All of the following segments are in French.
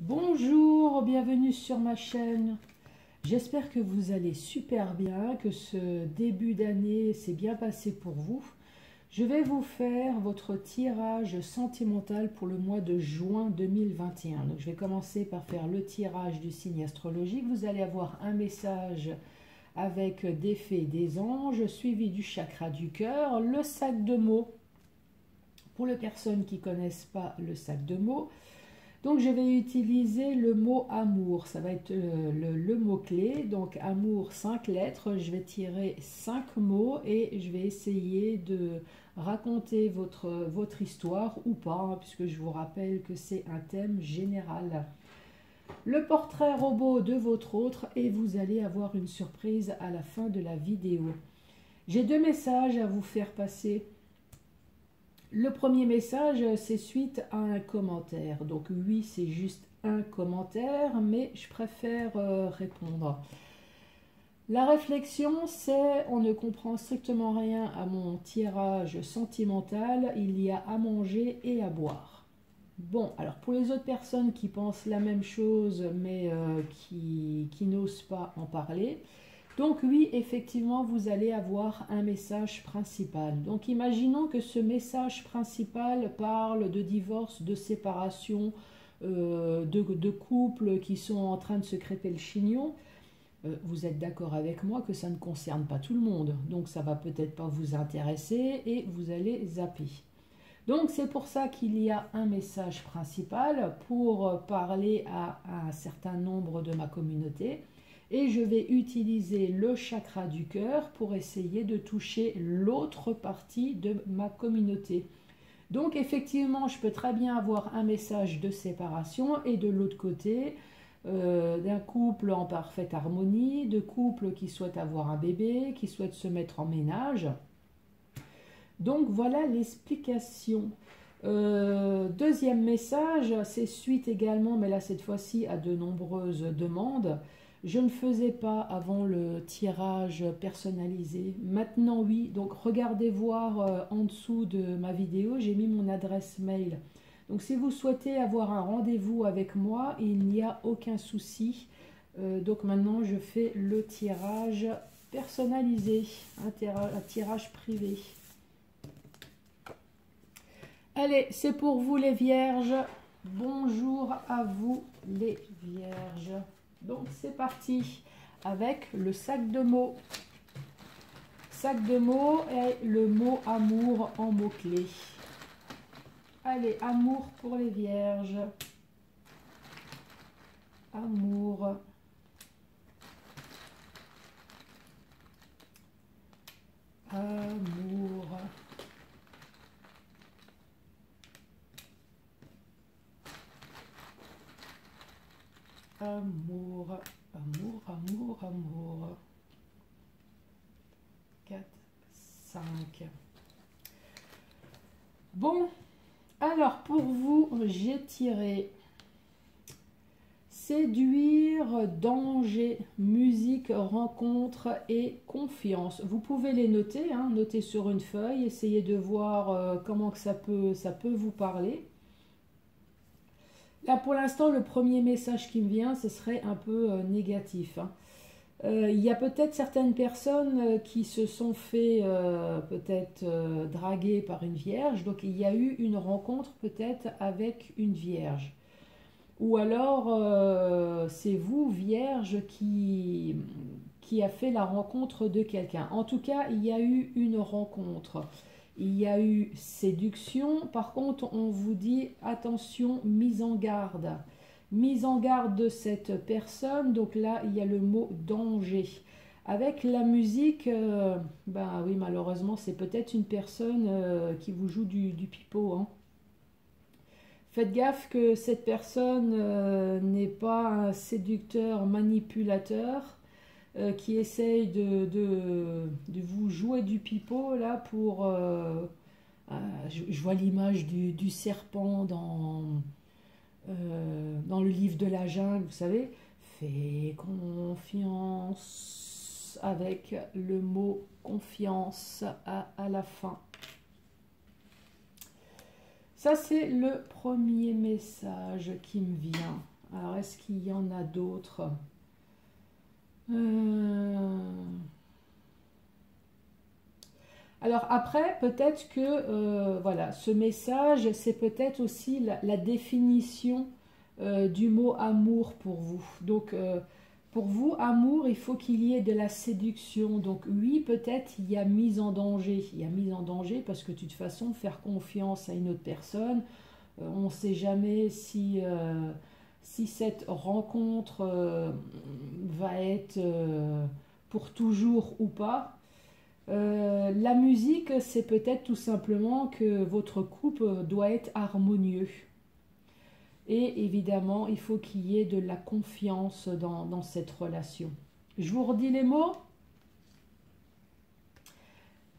Bonjour, bienvenue sur ma chaîne. J'espère que vous allez super bien, que ce début d'année s'est bien passé pour vous. Je vais vous faire votre tirage sentimental pour le mois de juin 2021. Donc je vais commencer par faire le tirage du signe astrologique. Vous allez avoir un message avec des fées et des anges, suivi du chakra du cœur, le sac de mots. Pour les personnes qui ne connaissent pas le sac de mots, donc je vais utiliser le mot amour, ça va être le mot-clé, donc amour 5 lettres, je vais tirer 5 mots et je vais essayer de raconter votre histoire ou pas, hein, puisque je vous rappelle que c'est un thème général. Le portrait robot de votre autre et vous allez avoir une surprise à la fin de la vidéo. J'ai deux messages à vous faire passer. Le premier message, c'est suite à un commentaire. Donc oui, c'est juste un commentaire, mais je préfère répondre. La réflexion, c'est on ne comprend strictement rien à mon tirage sentimental. Il y a à manger et à boire. Bon, alors pour les autres personnes qui pensent la même chose, mais qui n'osent pas en parler, donc oui, effectivement, vous allez avoir un message principal. Donc imaginons que ce message principal parle de divorce, de séparation, de couples qui sont en train de se crêper le chignon. Vous êtes d'accord avec moi que ça ne concerne pas tout le monde. Donc ça va peut-être pas vous intéresser et vous allez zapper. Donc c'est pour ça qu'il y a un message principal pour parler à un certain nombre de ma communauté. Et je vais utiliser le chakra du cœur pour essayer de toucher l'autre partie de ma communauté. Donc effectivement, je peux très bien avoir un message de séparation et de l'autre côté, d'un couple en parfaite harmonie, de couples qui souhaitent avoir un bébé, qui souhaitent se mettre en ménage. Donc voilà l'explication. Deuxième message, c'est suite également, mais là cette fois-ci à de nombreuses demandes. Je ne faisais pas avant le tirage personnalisé. Maintenant oui, donc regardez voir en dessous de ma vidéo, j'ai mis mon adresse mail. Donc si vous souhaitez avoir un rendez-vous avec moi, il n'y a aucun souci. Donc maintenant je fais le tirage personnalisé, un tirage privé. Allez, c'est pour vous les vierges. Bonjour à vous les vierges. Donc c'est parti avec le sac de mots. Sac de mots est le mot amour en mots-clés. Allez, amour pour les vierges. Amour. Amour. Amour, amour, amour, amour. 4, 5. Bon, alors pour vous, j'ai tiré séduire, danger, musique, rencontre et confiance. Vous pouvez les noter, hein, noter sur une feuille, essayez de voir comment que ça peut vous parler. Là, pour l'instant, le premier message qui me vient, ce serait un peu négatif. Hein. Il y a peut-être certaines personnes qui se sont fait peut-être draguer par une vierge. Donc, il y a eu une rencontre peut-être avec une vierge. Ou alors, c'est vous, vierge, qui a fait la rencontre de quelqu'un. En tout cas, il y a eu une rencontre. Il y a eu séduction. Par contre, on vous dit attention, mise en garde. Mise en garde de cette personne. Donc là, il y a le mot danger. Avec la musique, ben oui, malheureusement, c'est peut-être une personne qui vous joue du pipeau. Hein. Faites gaffe que cette personne n'est pas un séducteur manipulateur. Qui essaye de vous jouer du pipeau là pour je vois l'image du serpent dans le livre de la jungle, vous savez, fais confiance avec le mot confiance à la fin. Ça c'est le premier message qui me vient. Alors, est-ce qu'il y en a d'autres? Alors après, peut-être que voilà, ce message, c'est peut-être aussi la définition du mot amour pour vous. Donc, pour vous, amour, il faut qu'il y ait de la séduction. Donc oui, peut-être il y a mise en danger. Il y a mise en danger parce que de toute façon, faire confiance à une autre personne, on ne sait jamais si cette rencontre va être pour toujours ou pas. La musique, c'est peut-être tout simplement que votre couple doit être harmonieux. Et évidemment, il faut qu'il y ait de la confiance dans cette relation. Je vous redis les mots.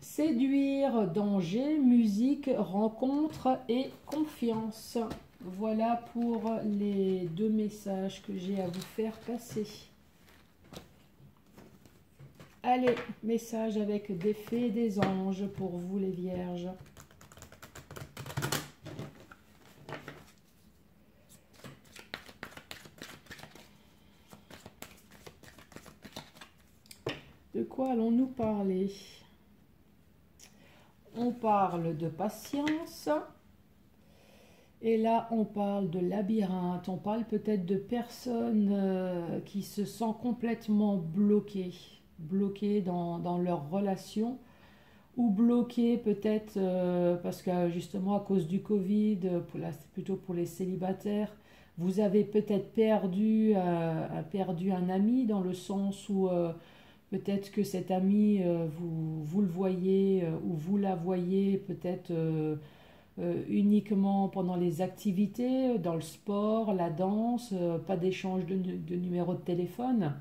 Séduire, danger, musique, rencontre et confiance. Voilà pour les 2 messages que j'ai à vous faire passer. Allez, message avec des fées et des anges pour vous les vierges. De quoi allons-nous parler? On parle de patience. Et là, on parle de labyrinthe. On parle peut-être de personnes qui se sentent complètement bloquées. Bloquées dans leur relation. Ou bloquées peut-être parce que justement à cause du Covid, c'est plutôt pour les célibataires, vous avez peut-être perdu un ami dans le sens où peut-être que cet ami, vous le voyez ou vous la voyez peut-être uniquement pendant les activités, dans le sport, la danse, pas d'échange de numéro de téléphone.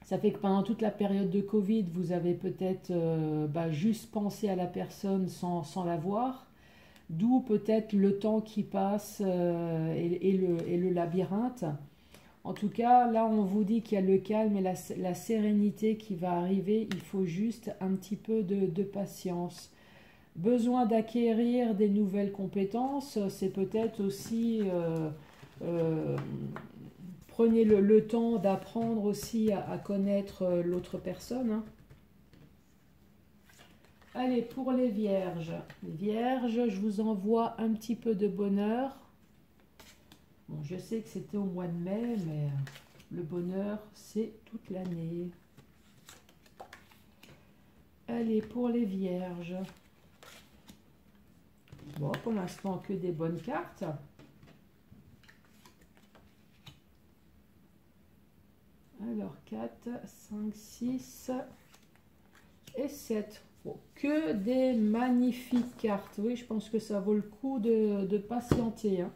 Ça fait que pendant toute la période de Covid, vous avez peut-être juste pensé à la personne sans la voir. D'où peut-être le temps qui passe et le labyrinthe. En tout cas, là, on vous dit qu'il y a le calme et la sérénité qui va arriver. Il faut juste un petit peu de patience. Besoin d'acquérir des nouvelles compétences, c'est peut-être aussi... prenez le temps d'apprendre aussi à connaître l'autre personne. Hein. Allez, pour les vierges. Les vierges, je vous envoie un petit peu de bonheur. Bon, je sais que c'était au mois de mai, mais le bonheur, c'est toute l'année. Allez, pour les vierges. Bon, pour l'instant, que des bonnes cartes. Alors, 4, 5, 6 et 7. Bon, que des magnifiques cartes. Oui, je pense que ça vaut le coup de patienter. Hein.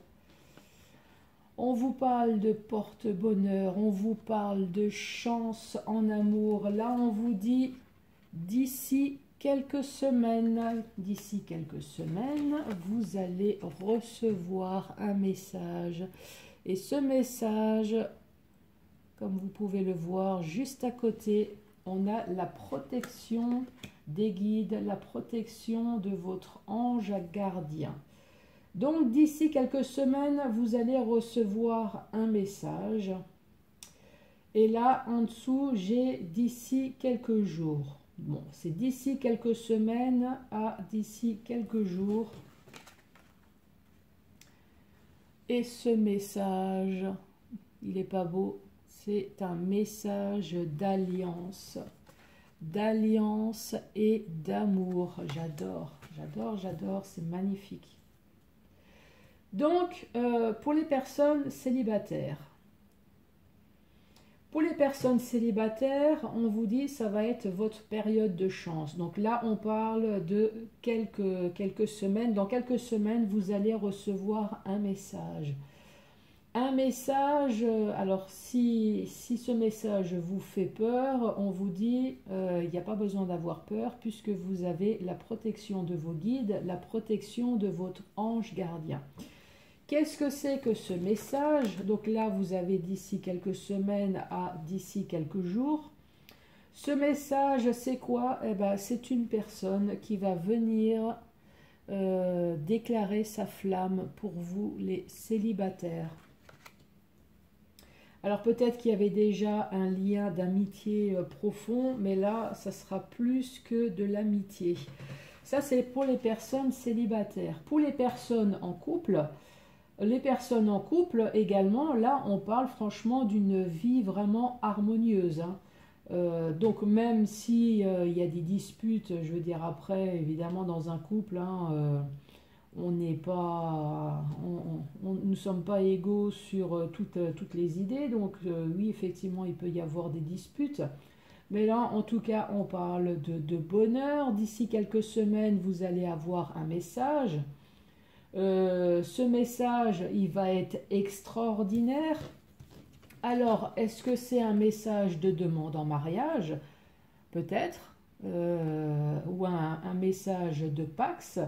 On vous parle de porte-bonheur, on vous parle de chance en amour. Là, on vous dit d'ici quelques semaines, vous allez recevoir un message. Et ce message, comme vous pouvez le voir juste à côté, on a la protection des guides, la protection de votre ange gardien. Donc d'ici quelques semaines, vous allez recevoir un message. Et là, en dessous, j'ai d'ici quelques jours. Bon, c'est d'ici quelques semaines à d'ici quelques jours. Et ce message, il n'est pas beau, c'est un message d'alliance. D'alliance et d'amour. J'adore, j'adore, j'adore, c'est magnifique. Donc, pour les personnes célibataires. Pour les personnes célibataires, on vous dit ça va être votre période de chance. Donc là, on parle de quelques semaines. Dans quelques semaines, vous allez recevoir un message. Un message, alors si ce message vous fait peur, on vous dit il n'y a pas besoin d'avoir peur puisque vous avez la protection de vos guides, la protection de votre ange gardien. Qu'est-ce que c'est que ce message? Donc là, vous avez d'ici quelques semaines à d'ici quelques jours. Ce message, c'est quoi? Eh ben, c'est une personne qui va venir déclarer sa flamme pour vous, les célibataires. Alors peut-être qu'il y avait déjà un lien d'amitié profond, mais là, ça sera plus que de l'amitié. Ça, c'est pour les personnes célibataires. Pour les personnes en couple également, là, on parle franchement d'une vie vraiment harmonieuse, hein. Donc même si il y a des disputes, je veux dire après, évidemment dans un couple, hein, on n'est pas, nous ne sommes pas égaux sur toutes les idées, donc oui, effectivement, il peut y avoir des disputes. Mais là, en tout cas, on parle de bonheur. D'ici quelques semaines, vous allez avoir un message. Ce message, il va être extraordinaire. Alors, est-ce que c'est un message de demande en mariage? Peut-être. Ou un message de Pax.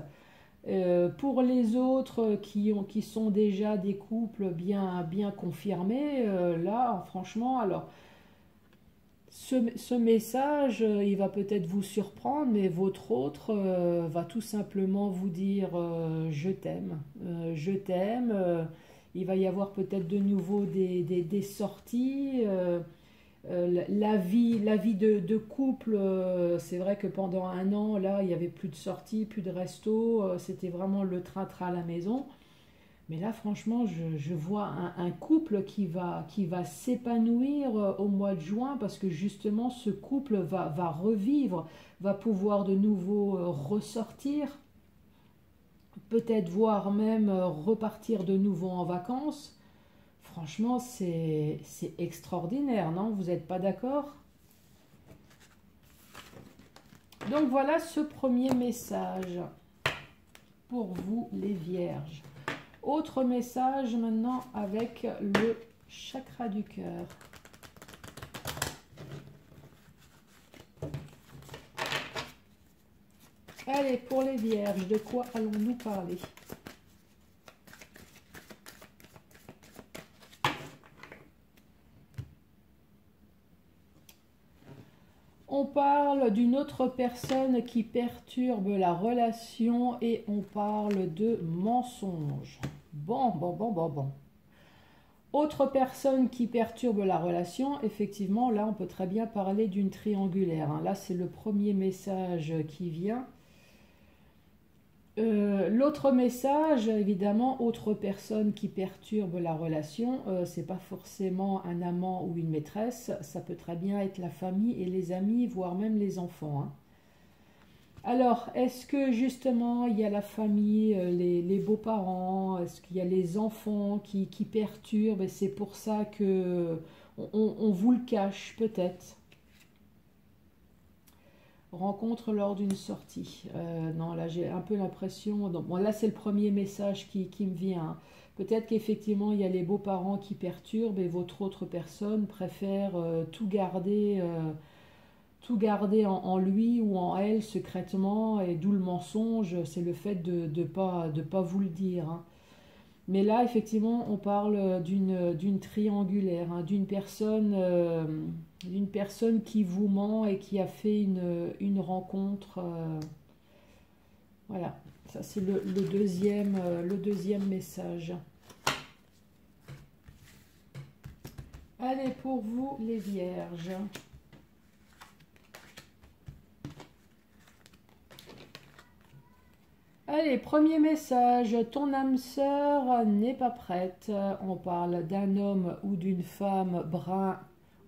Pour les autres qui sont déjà des couples bien confirmés, là, franchement, alors, ce message, il va peut-être vous surprendre, mais votre autre va tout simplement vous dire je t'aime, je t'aime. Il va y avoir peut-être de nouveau des sorties. La vie de couple, c'est vrai que pendant un an, là, il n'y avait plus de sorties, plus de resto, c'était vraiment le train-train à la maison. Mais là, franchement, je vois un couple qui va s'épanouir au mois de juin parce que justement, ce couple va revivre, va pouvoir de nouveau ressortir, peut-être voire même repartir de nouveau en vacances. Franchement, c'est extraordinaire, non? Vous n'êtes pas d'accord? Donc voilà ce premier message pour vous les vierges. Autre message maintenant avec le chakra du cœur. Allez, pour les vierges, de quoi allons-nous parler? On parle d'une autre personne qui perturbe la relation et on parle de mensonge. Bon. Autre personne qui perturbe la relation, effectivement, là, on peut très bien parler d'une triangulaire, hein. Là, c'est le premier message qui vient. L'autre message, évidemment, autre personne qui perturbe la relation, c'est pas forcément un amant ou une maîtresse, ça peut très bien être la famille et les amis, voire même les enfants, hein. Alors, est-ce que justement il y a la famille, les beaux-parents, est-ce qu'il y a les enfants qui perturbent et c'est pour ça que on vous le cache peut-être? Rencontre lors d'une sortie. Non, là j'ai un peu l'impression. Bon, là c'est le premier message qui me vient, hein. Peut-être qu'effectivement il y a les beaux-parents qui perturbent et votre autre personne préfère tout garder en lui ou en elle secrètement, et d'où le mensonge, c'est le fait de pas vous le dire, hein. Mais là, effectivement, on parle d'une triangulaire, hein, d'une personne qui vous ment et qui a fait une rencontre. Voilà, ça c'est le deuxième message. Allez, pour vous, les vierges. Allez, premier message, ton âme sœur n'est pas prête. On parle d'un homme ou d'une femme brun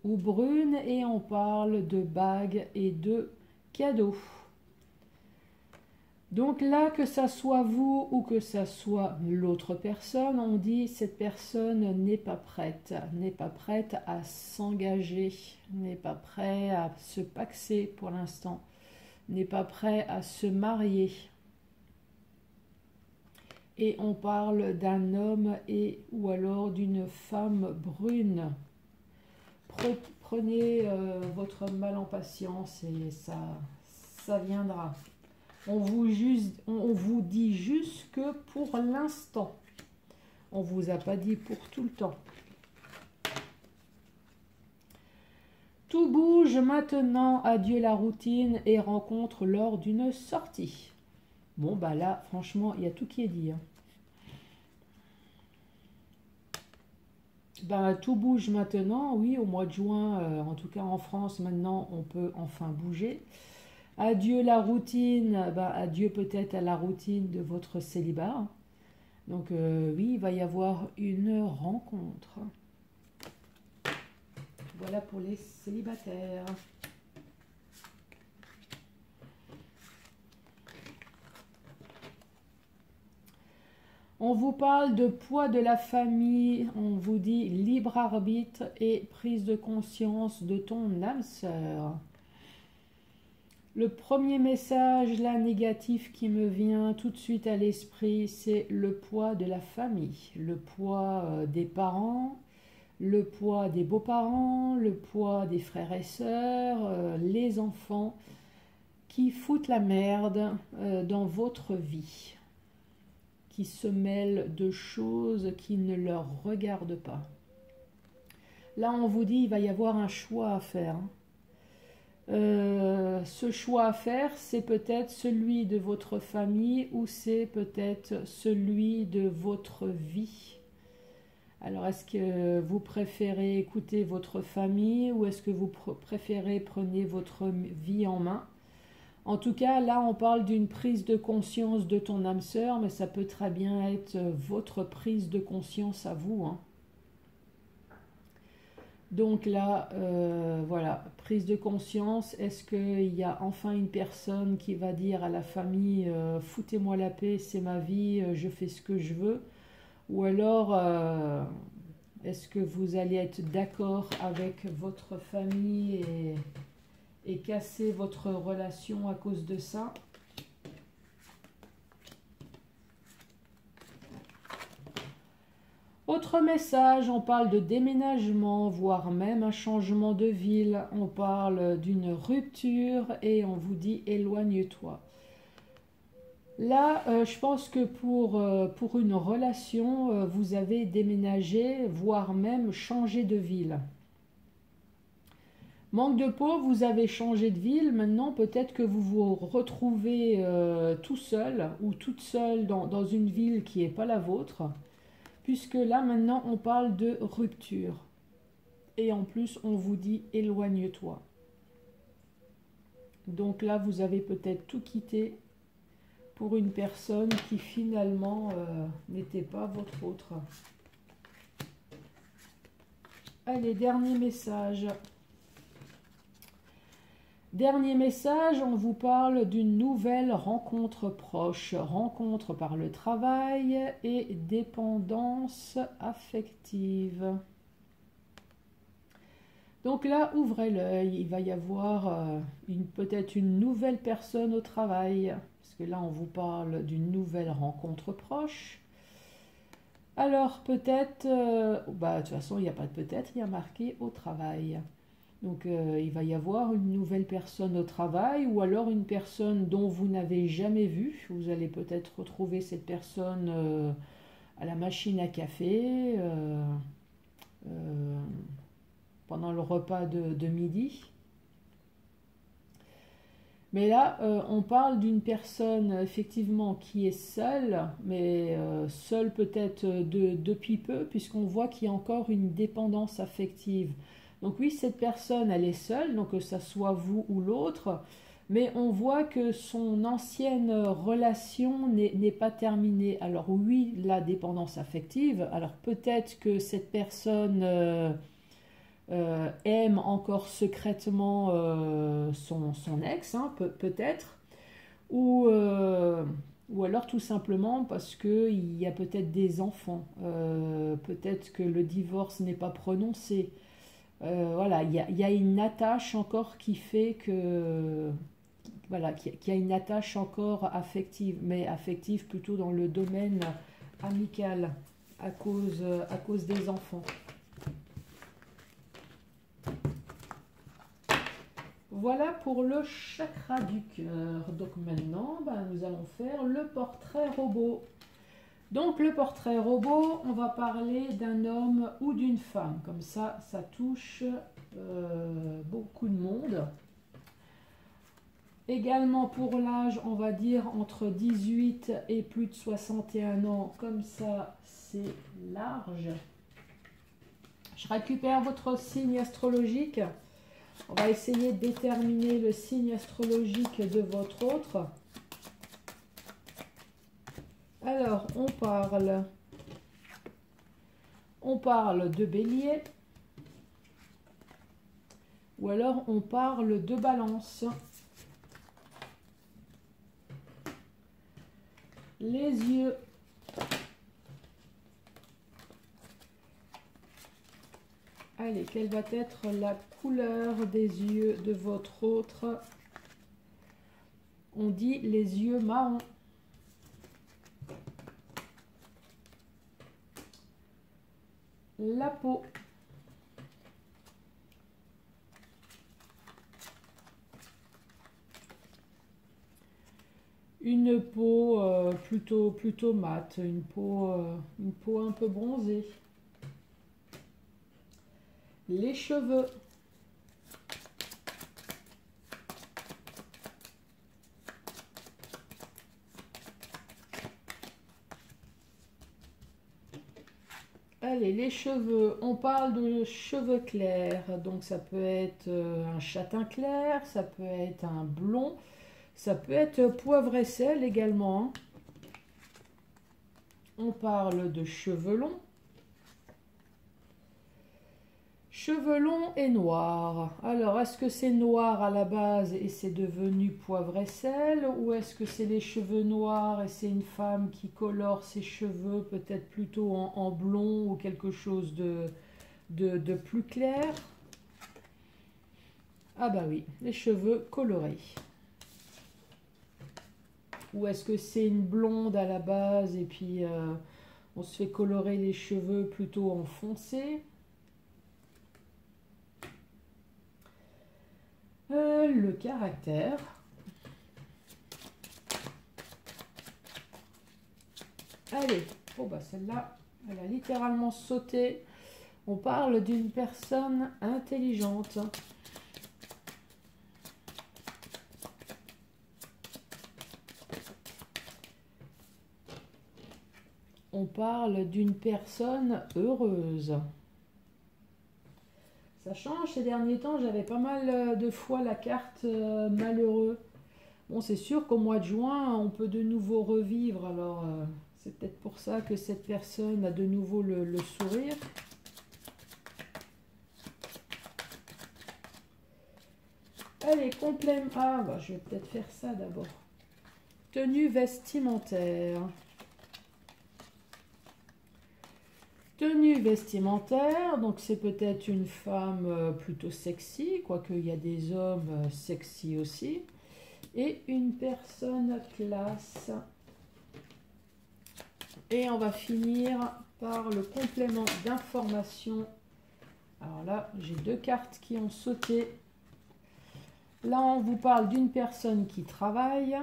ou brune et on parle de bagues et de cadeaux. Donc là, que ça soit vous ou que ça soit l'autre personne, on dit cette personne n'est pas prête à s'engager, n'est pas prêt à se paxer pour l'instant, n'est pas prêt à se marier. Et on parle d'un homme et ou alors d'une femme brune. Prenez votre mal en patience et ça viendra. On vous dit juste que pour l'instant. On ne vous a pas dit pour tout le temps. Tout bouge maintenant, adieu la routine et rencontre lors d'une sortie. Bon, bah là, franchement, il y a tout qui est dit, hein. Ben, tout bouge maintenant, oui, au mois de juin, en tout cas en France, maintenant, on peut enfin bouger. Adieu la routine, ben, adieu peut-être à la routine de votre célibat. Donc oui, il va y avoir une rencontre. Voilà pour les célibataires. On vous parle de poids de la famille, on vous dit libre arbitre et prise de conscience de ton âme sœur. Le premier message, là, négatif qui me vient tout de suite à l'esprit, c'est le poids de la famille, le poids des parents, le poids des beaux-parents, le poids des frères et sœurs, les enfants qui foutent la merde dans votre vie, qui se mêlent de choses qui ne leur regardent pas. Là, on vous dit, il va y avoir un choix à faire. Ce choix à faire, c'est peut-être celui de votre famille ou c'est peut-être celui de votre vie. Alors, est-ce que vous préférez écouter votre famille ou est-ce que vous préférez prendre votre vie en main? En tout cas, là, on parle d'une prise de conscience de ton âme sœur, mais ça peut très bien être votre prise de conscience à vous, hein. Donc là, voilà, prise de conscience. Est-ce qu'il y a enfin une personne qui va dire à la famille foutez-moi la paix, c'est ma vie, je fais ce que je veux? Ou alors, est-ce que vous allez être d'accord avec votre famille et casser votre relation à cause de ça? Autre message, on parle de déménagement, voire même un changement de ville. On parle d'une rupture et on vous dit éloigne-toi. Là, je pense que pour une relation, vous avez déménagé, voire même changé de ville. Manque de peau, vous avez changé de ville. Maintenant, peut-être que vous vous retrouvez tout seul ou toute seule dans une ville qui n'est pas la vôtre. Puisque là, maintenant, on parle de rupture. Et en plus, on vous dit éloigne-toi. Donc là, vous avez peut-être tout quitté pour une personne qui finalement n'était pas votre autre. Allez, dernier message. Dernier message, on vous parle d'une nouvelle rencontre proche, rencontre par le travail et dépendance affective. Donc là, ouvrez l'œil, il va y avoir peut-être une nouvelle personne au travail, parce que là, on vous parle d'une nouvelle rencontre proche. Alors peut-être, de toute façon, il n'y a pas de peut-être, il y a marqué au travail. Donc il va y avoir une nouvelle personne au travail ou alors une personne dont vous n'avez jamais vu. Vous allez peut-être retrouver cette personne à la machine à café pendant le repas de midi. Mais là, on parle d'une personne effectivement qui est seule, mais seule peut-être depuis peu, puisqu'on voit qu'il y a encore une dépendance affective. Donc oui, cette personne, elle est seule, donc que ça soit vous ou l'autre, mais on voit que son ancienne relation n'est pas terminée. Alors oui, la dépendance affective, alors peut-être que cette personne aime encore secrètement son ex, hein, peut-être, ou alors tout simplement parce qu'il y a peut-être des enfants, peut-être que le divorce n'est pas prononcé. Voilà, il y a une attache encore qui fait que voilà, qu'il y a une attache encore affective, mais affective plutôt dans le domaine amical à cause des enfants. Voilà pour le chakra du cœur. Donc maintenant, nous allons faire le portrait robot. Donc le portrait robot, on va parler d'un homme ou d'une femme. Comme ça touche beaucoup de monde. Également pour l'âge, on va dire entre 18 et plus de 61 ans. Comme ça, c'est large. Je récupère votre signe astrologique. On va essayer de déterminer le signe astrologique de votre autre. Alors, on parle de Bélier. Ou alors, on parle de Balance. Les yeux. Allez, quelle va être la couleur des yeux de votre autre? On dit les yeux marrons. La peau. Une peau plutôt mate, une peau un peu bronzée. Les cheveux. Allez, les cheveux, on parle de cheveux clairs, donc ça peut être un châtain clair, ça peut être un blond, ça peut être poivre et sel également. On parle de cheveux longs. Cheveux longs et noirs. Alors, est-ce que c'est noir à la base et c'est devenu poivre et sel? Ou est-ce que c'est les cheveux noirs et c'est une femme qui colore ses cheveux peut-être plutôt en blond ou quelque chose de plus clair? Ah bah oui, les cheveux colorés. Ou est-ce que c'est une blonde à la base et puis on se fait colorer les cheveux plutôt en foncé? Le caractère. Allez, oh bah celle-là, elle a littéralement sauté. On parle d'une personne intelligente. On parle d'une personne heureuse. Ça change, ces derniers temps, j'avais pas mal de fois la carte malheureux. Bon, c'est sûr qu'au mois de juin, on peut de nouveau revivre, alors c'est peut-être pour ça que cette personne a de nouveau le sourire. Allez, complément. Ah, bah, je vais peut-être faire ça d'abord. Tenue vestimentaire. Tenue vestimentaire, donc c'est peut-être une femme plutôt sexy, quoique il y a des hommes sexy aussi. Et une personne classe. Et on va finir par le complément d'information. Alors là, j'ai deux cartes qui ont sauté. Là, on vous parle d'une personne qui travaille,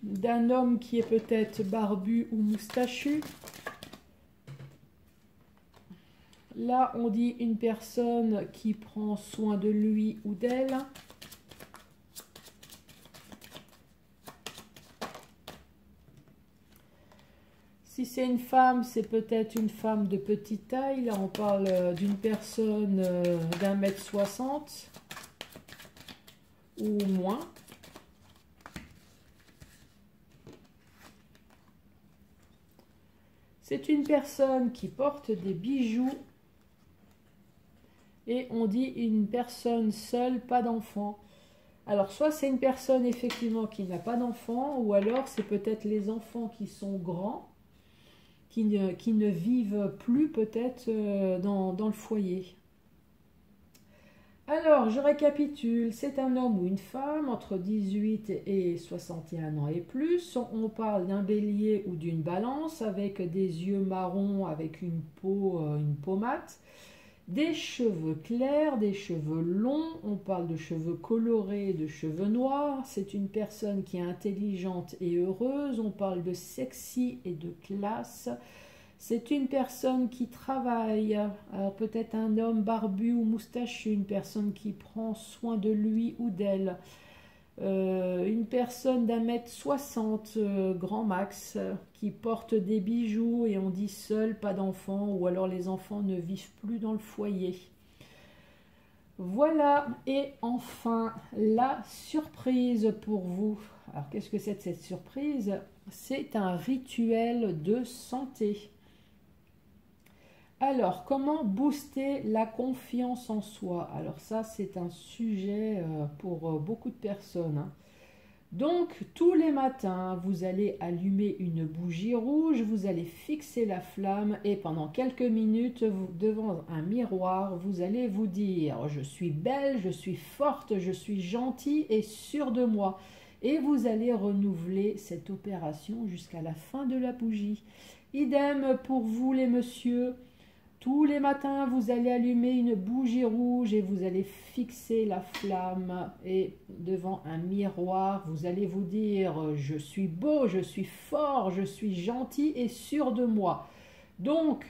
d'un homme qui est peut-être barbu ou moustachu. Là, on dit une personne qui prend soin de lui ou d'elle. Si c'est une femme, c'est peut-être une femme de petite taille. Là, on parle d'une personne d'1,60 m ou moins. C'est une personne qui porte des bijoux. Et on dit une personne seule, pas d'enfant. Alors, soit c'est une personne effectivement qui n'a pas d'enfant, ou alors c'est peut-être les enfants qui sont grands, qui ne vivent plus peut-être dans le foyer. Alors, je récapitule, c'est un homme ou une femme entre 18 et 61 ans et plus. On parle d'un bélier ou d'une balance avec des yeux marrons, avec une peau mate. Des cheveux clairs, des cheveux longs, on parle de cheveux colorés, de cheveux noirs. C'est une personne qui est intelligente et heureuse, on parle de sexy et de classe. C'est une personne qui travaille, alors peut-être un homme barbu ou moustachu, une personne qui prend soin de lui ou d'elle. une personne d'1,60 m grand max qui porte des bijoux et on dit seul, pas d'enfants, ou alors les enfants ne vivent plus dans le foyer. Voilà, et enfin la surprise pour vous. Alors qu'est-ce que c'est que cette surprise? C'est un rituel de santé. Alors, comment booster la confiance en soi? Alors ça, c'est un sujet pour beaucoup de personnes, hein. Donc, tous les matins, vous allez allumer une bougie rouge, vous allez fixer la flamme et pendant quelques minutes, devant un miroir, vous allez vous dire « Je suis belle, je suis forte, je suis gentille et sûre de moi ». Et vous allez renouveler cette opération jusqu'à la fin de la bougie. Idem pour vous les messieurs. Tous les matins, vous allez allumer une bougie rouge et vous allez fixer la flamme et devant un miroir, vous allez vous dire « Je suis beau, je suis fort, je suis gentil et sûr de moi ». Donc,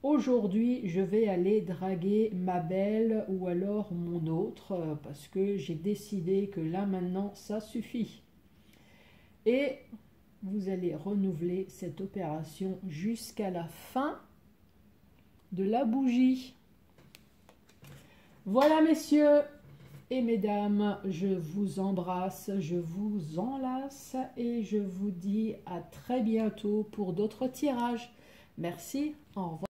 aujourd'hui, je vais aller draguer ma belle ou alors mon autre parce que j'ai décidé que là, maintenant, ça suffit. Et vous allez renouveler cette opération jusqu'à la fin de la bougie. Voilà messieurs et mesdames, je vous embrasse, je vous enlace et je vous dis à très bientôt pour d'autres tirages. Merci, au revoir.